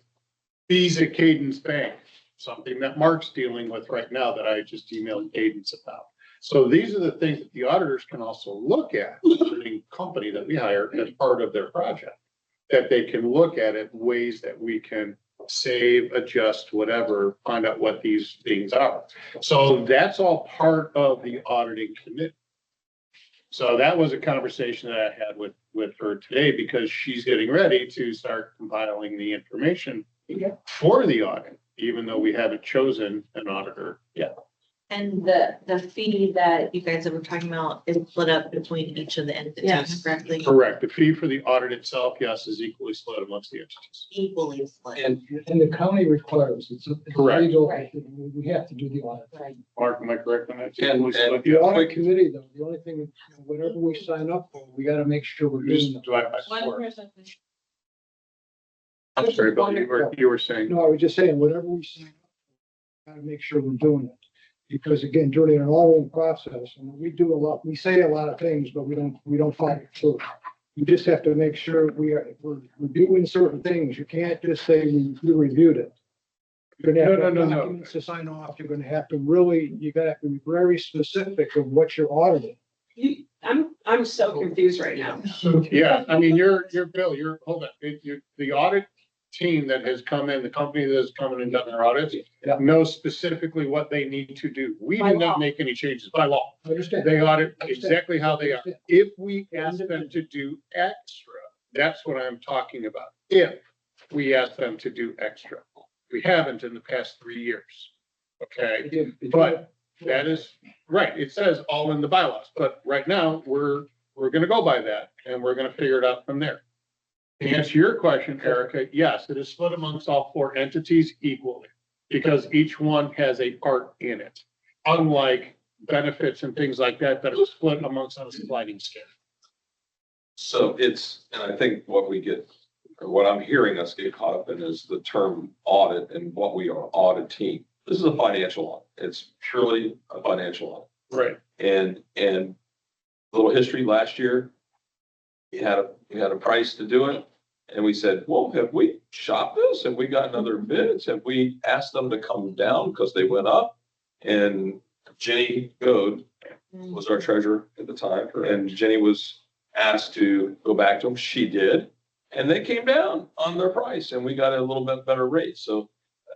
G: fees at Cadence Bank, something that Mark's dealing with right now that I just emailed Cadence about. So these are the things that the auditors can also look at, the company that we hire as part of their project. That they can look at it, ways that we can save, adjust, whatever, find out what these things are. So that's all part of the auditing committee. So that was a conversation that I had with her today because she's getting ready to start compiling the information for the audit, even though we haven't chosen an auditor yet.
J: And the fee that you guys were talking about is split up between each of the entities,
B: Yes.
J: correctly?
G: Correct. The fee for the audit itself, yes, is equally split amongst the entities.
J: Equally split.
A: And the county requires, it's
G: Correct.
A: legal,
B: Right.
A: we have to do the audit.
J: Right.
G: Mark, am I correct on that?
F: And-
A: The audit committee, though, the only thing, whatever we sign up for, we gotta make sure we're doing.
G: Just divide by
H: One
G: four.
H: person.
G: I'm sorry, Bill, you were saying.
A: No, I was just saying, whatever we sign up for, gotta make sure we're doing it. Because again, during an auditing process, and we do a lot, we say a lot of things, but we don't follow it through. You just have to make sure we're doing certain things. You can't just say we reviewed it. You're gonna have
G: No.
A: documents to sign off. You're gonna have to really, you gotta have to be very specific of what you're auditing.
B: I'm so confused right now.
G: Yeah, I mean, you're Bill, hold on, the audit team that has come in, the company that has come in and done our audits
A: Yeah.
G: knows specifically what they need to do. We
B: By
G: do not
B: law.
G: make any changes by law.
A: I understand.
G: They audit exactly how they are. If we ask them to do extra, that's what I'm talking about. If we ask them to do extra, we haven't in the past 3 years. Okay, but that is right. It says all in the bylaws, but right now we're gonna go by that and we're gonna figure it out from there. To answer your question, Erica, yes, it is split amongst all 4 entities equally because each one has a part in it. Unlike benefits and things like that, that are split amongst on a sliding scale.
F: So it's, and I think what we get, or what I'm hearing us get caught up in is the term audit and what we are auditing. This is a financial audit. It's purely a financial audit.
G: Right.
F: And a little history last year, we had a price to do it. And we said, well, have we shopped this? Have we gotten other bids? Have we asked them to come down because they went up? And Jenny Goode was our treasurer at the time. And Jenny was asked to go back to them. She did. And they came down on their price and we got a little bit better rate. So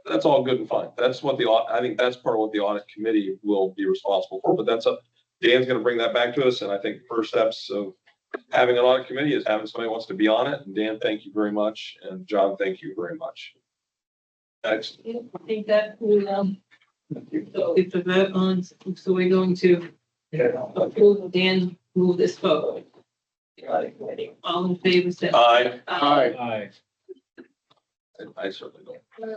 F: that's all good and fine. That's what I think that's part of what the audit committee will be responsible for, but that's up. Dan's going to bring that back to us. And I think first steps of having an audit committee is having somebody who wants to be on it. And Dan, thank you very much. And John, thank you very much. Next.
H: I think that, so it's a vote on, so we're going to approve Dan move this forward. All in favor, say
F: Aye.
H: aye.
F: I certainly don't.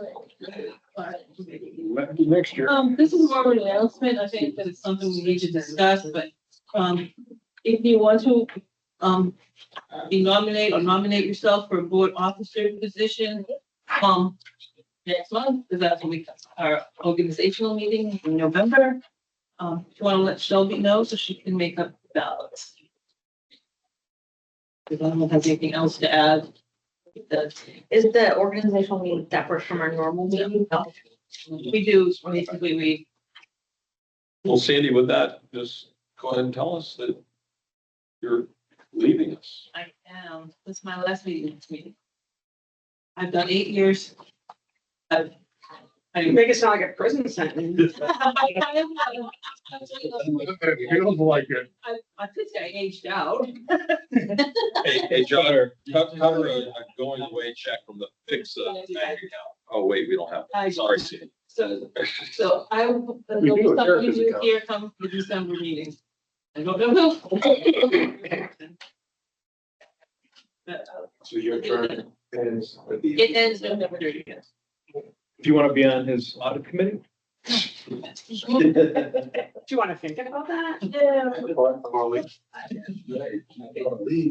A: Next year.
H: This is more of an announcement. I think that it's something we need to discuss, but, if you want to, be nominate yourself for a board officer position, next month, because that's when we, our organizational meeting in November. If you want to let Shelby know so she can make up the ballots. If anyone has anything else to add.
J: Is the organizational meeting separate from our normal meeting? No.
H: We do, basically, we,
F: Well, Sandy, with that, just go ahead and tell us that you're leaving us.
H: I am, this is my last meeting this meeting. I've done 8 years.
B: You make it sound like a prison sentence.
G: Feels like it.
H: I could say I aged out.
F: Hey, John, cut her a going away check from the PHCSA bank account. Oh, wait, we don't have, sorry, Sandy.
H: So I will, there'll be something to do here come the December meeting. I don't know who. But,
C: So your term ends at the.
H: it ends November 30th.
C: Do you want to be on his audit committee?
B: Do you want to think about that?
H: Yeah.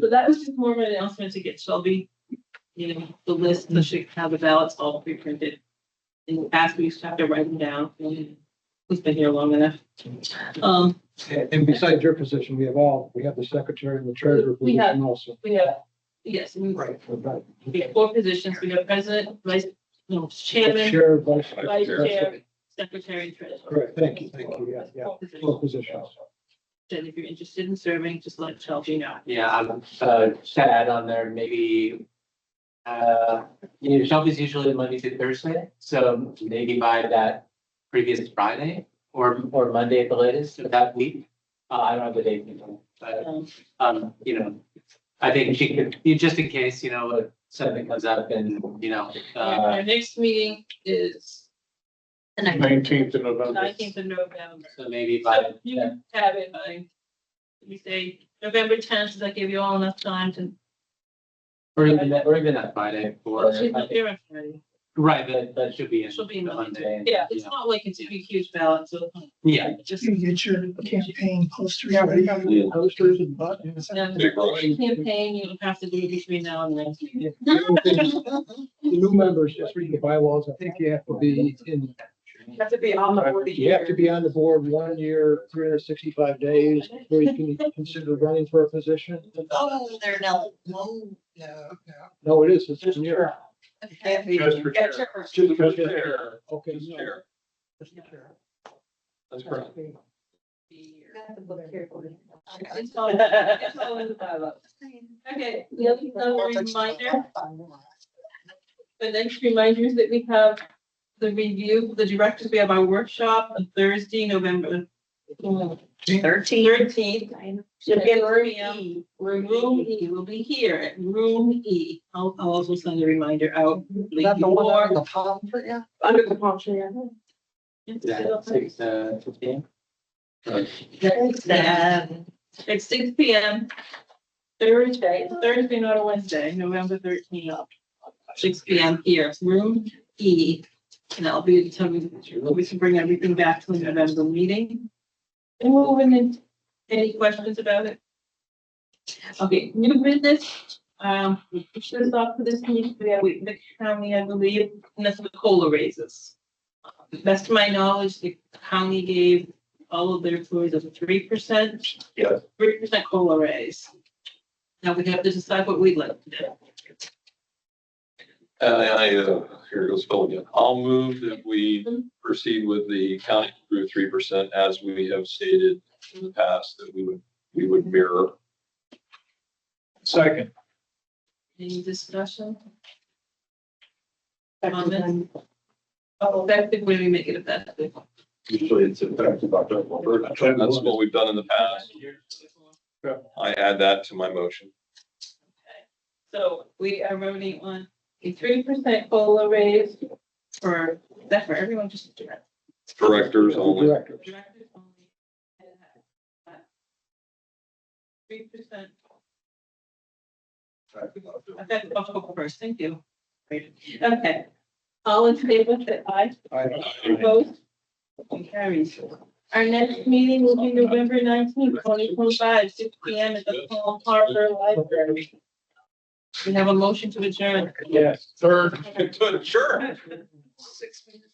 H: So that was just more of an announcement to get Shelby, you know, the list, so she can have the ballots all pre-printed. In the past, we used to have to write them down. Who's been here long enough?
A: And besides your position, we have the secretary and the treasurer
H: We have-
A: position also.
H: We have, yes, we
A: Right.
H: we have 4 positions. We have president, chairman,
A: Chair, vice.
H: vice chair, secretary, and treasurer.
A: Correct, thank you, yeah,
H: Four positions.
A: 4 positions.
H: And if you're interested in serving, just let Shelby know.
K: Yeah, just to add on there, maybe, Shelby's usually Monday through Thursday, so maybe by that previous Friday or Monday at the latest of that week. I don't have the date, but, I think she could, just in case, if something comes up and,
H: Our next meeting is
J: The next
G: 19th of November.
H: 19th of November.
K: so maybe
H: So
K: by,
H: you can have it by, we say November 10th, does that give you all enough time to?
K: or even that Friday for,
H: Well, she's not here on Friday.
K: right, but she'll be in.
H: She'll be in
K: the
H: Monday.
K: and,
H: Yeah, it's not like it's a huge ballot, so.
K: Yeah.
H: Just.
I: You get your campaign posters ready.
A: Posters and buttons.
H: And
F: Big rush.
H: campaign, you have to do it between now and the next meeting.
A: The new members, just read the bylaws, I think you have to be in,
B: You have to be on the board.
A: you have to be on the board 1 year, 365 days before you can consider running for a position.
L: Oh, they're now. No,
A: No, it is, it's just a year.
B: Can't be-
G: Just for
B: Get
G: chair.
B: yours.
F: Just for chair.
A: Okay.
F: Just
A: no.
F: chair. That's correct.
H: It's all in the bylaws. Okay, the other reminder, the next reminder is that we have the review, the directors, we have our workshop on Thursday, November 13th. Should be in room E. Room E, we'll be here at room E. I'll also send a reminder out.
L: Is that the one under the palm tree? Yeah.
B: Under the palm tree.
K: Yeah, 6:15.
H: It's 6 P.M. Thursday, not a Wednesday, November 13th. 6 P.M. here, room E. And that'll be the time we can bring everything back to the November meeting. And moving in, any questions about it? Okay, new business, we pushed this off for this meeting, we have the county, I believe, and that's the COLA raises. To the best of my knowledge, the county gave all of their employees a 3%.
C: Yes.
H: 3% COLA raise. Now we have to decide what we'd like to do.
F: Here goes Phil again. I'll move that we proceed with the county through 3% as we have stated in the past that we would mirror.
C: Second.
H: Any discussion? Comment? Oh, effective, when we make it effective.
E: Usually it's effective October.
F: That's what we've done in the past. I add that to my motion.
H: So we are voting on a 3% COLA raise for, is that for everyone, just direct?
F: Directors only.
A: Directors.
H: Directors only. 3%. Effective October 1st, thank you. Okay. All in favor, say aye. Opposed? Motion carries. Our next meeting will be November 19th, 2025, 6 P.M. at the Palm Harbor Library. We have a motion to adjourn.
C: Yes, third.
F: Sure.
H: 6 minutes.